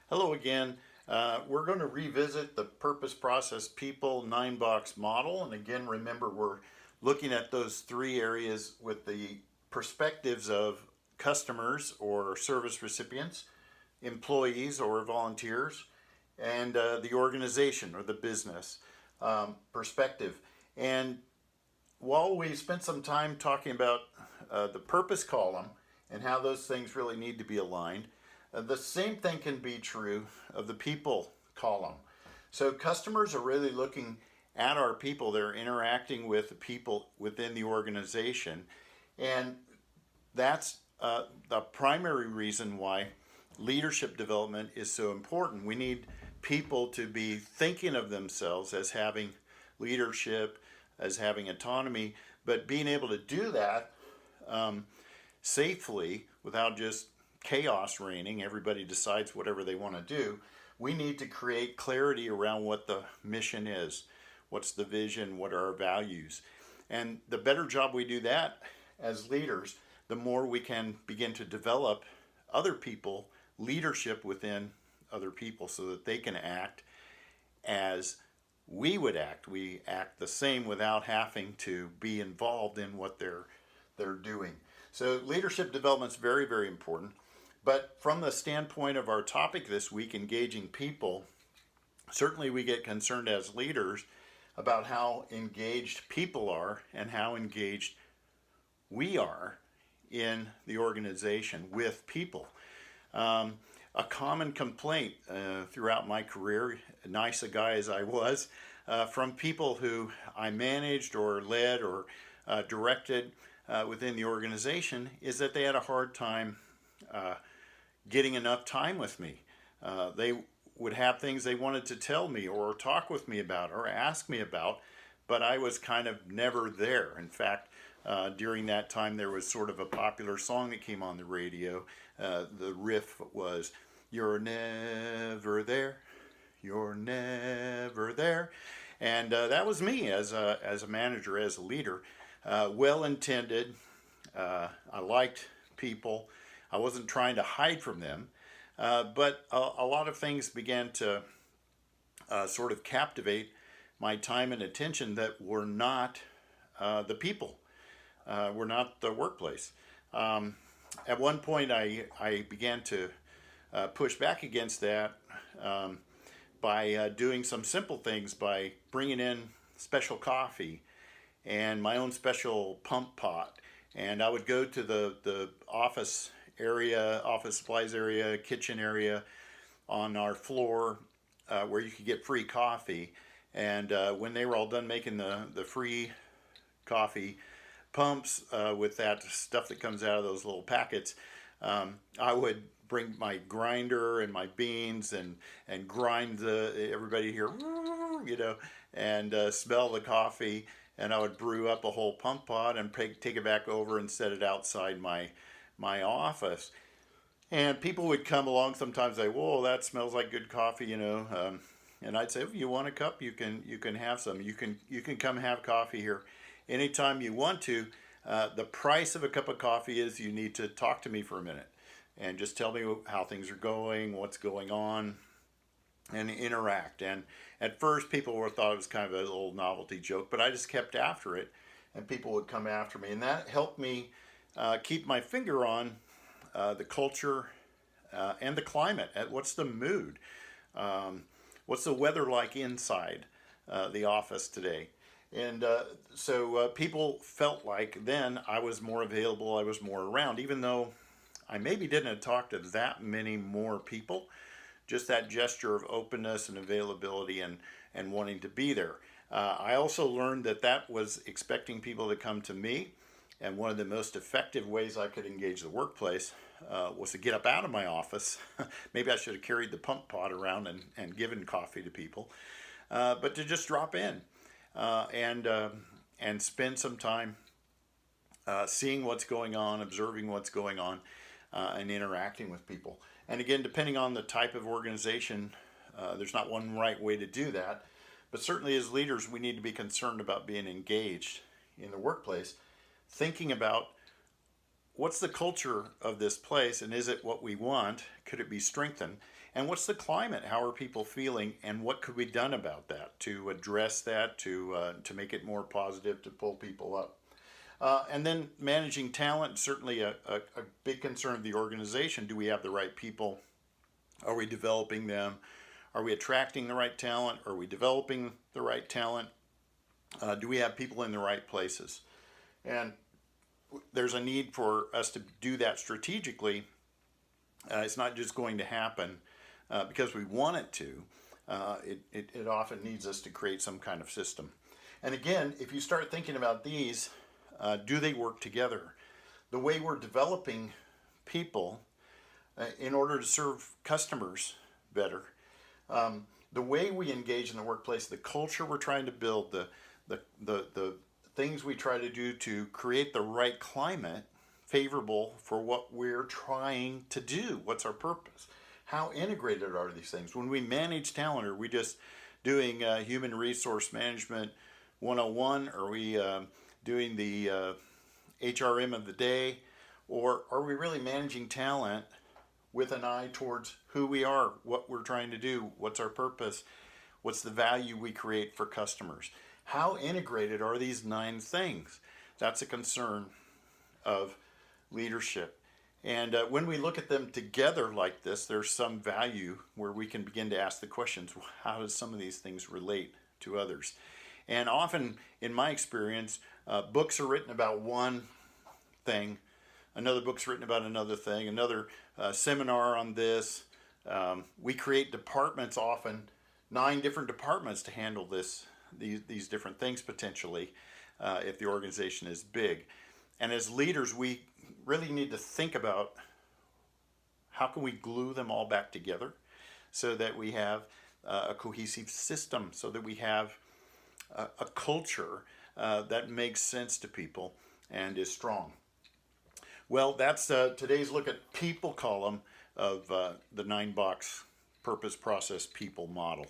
Hello again. We're going to revisit the purpose, process, people 9-box model. And again, remember, we're looking at those three areas with the perspectives of customers or service recipients, employees or volunteers, and the organization or the business perspective. And while we spent some time talking about the purpose column and how those things really need to be aligned, the same thing can be true of the people column. So customers are really looking at our people. They're interacting with the people within the organization. And that's the primary reason why leadership development is so important. We need people to be thinking of themselves as having leadership, as having autonomy, but being able to do that safely without just chaos reigning. Everybody decides whatever they want to do. We need to create clarity around what the mission is, what's the vision, what are our values. And the better job we do that as leaders, the more we can begin to develop other people, leadership within other people, so that they can act as we would act. We act the same without having to be involved in what they're doing. So leadership development is very, very important. But from the standpoint of our topic this week, engaging people, certainly we get concerned as leaders about how engaged people are and how engaged we are in the organization with people. A common complaint throughout my career, nice a guy as I was, from people who I managed or led or directed within the organization, is that they had a hard time getting enough time with me. They would have things they wanted to tell me or talk with me about or ask me about, but I was kind of never there. In fact, during that time there was sort of a popular song that came on the radio. The riff was, "You're never there, you're never there." And that was me as a manager, as a leader. Well-intended. I liked people. I wasn't trying to hide from them, but a lot of things began to sort of captivate my time and attention that were not the people, were not the workplace. At one point, I began to push back against that by doing some simple things, by bringing in special coffee and my own special pump pot. And I would go to the office area, office supplies area, kitchen area on our floor where you could get free coffee. And when they were all done making the free coffee pumps with that stuff that comes out of those little packets, I would bring my grinder and my beans and grind everybody here, and smell the coffee. And I would brew up a whole pump pot and take it back over and set it outside my office. And people would come along sometimes, say, "Whoa, that smells like good coffee," and I'd say, "If you want a cup, you can have some. You can come have coffee here anytime you want to. The price of a cup of coffee is you need to talk to me for a minute and just tell me how things are going, what's going on, and interact." And at first people thought it was kind of a little novelty joke, but I just kept after it, and people would come after me, and that helped me keep my finger on the culture and the climate. What's the mood? What's the weather like inside the office today? And so people felt like then I was more available, I was more around, even though I maybe didn't talk to that many more people. Just that gesture of openness and availability and wanting to be there. I also learned that was expecting people to come to me, and one of the most effective ways I could engage the workplace was to get up out of my office. Maybe I should have carried the pump pot around and given coffee to people, but to just drop in and spend some time seeing what's going on, observing what's going on, and interacting with people. And again, depending on the type of organization, there's not one right way to do that. But certainly as leaders, we need to be concerned about being engaged in the workplace, thinking about what's the culture of this place, and is it what we want? Could it be strengthened? And what's the climate? How are people feeling? And what could be done about that to address that, to make it more positive, to pull people up? And then managing talent, certainly a big concern of the organization. Do we have the right people? Are we developing them? Are we attracting the right talent? Are we developing the right talent? Do we have people in the right places? And there's a need for us to do that strategically. It's not just going to happen because we want it to. It often needs us to create some kind of system. And again, if you start thinking about these, do they work together? The way we're developing people in order to serve customers better, the way we engage in the workplace, the culture we're trying to build, the things we try to do to create the right climate favorable for what we're trying to do. What's our purpose? How integrated are these things? When we manage talent, are we just doing human resource management 101? Are we doing the HRM of the day? Or are we really managing talent with an eye towards who we are, what we're trying to do, what's our purpose, what's the value we create for customers? How integrated are these 9 things? That's a concern of leadership. And when we look at them together like this, there's some value where we can begin to ask the questions, how does some of these things relate to others? And often, in my experience, books are written about one thing, another book's written about another thing, another seminar on this. We create departments, often 9 different departments to handle these different things potentially if the organization is big. And as leaders, we really need to think about how can we glue them all back together so that we have a cohesive system, so that we have a culture that makes sense to people and is strong. Well, that's today's look at people column of the 9-box purpose, process, people model.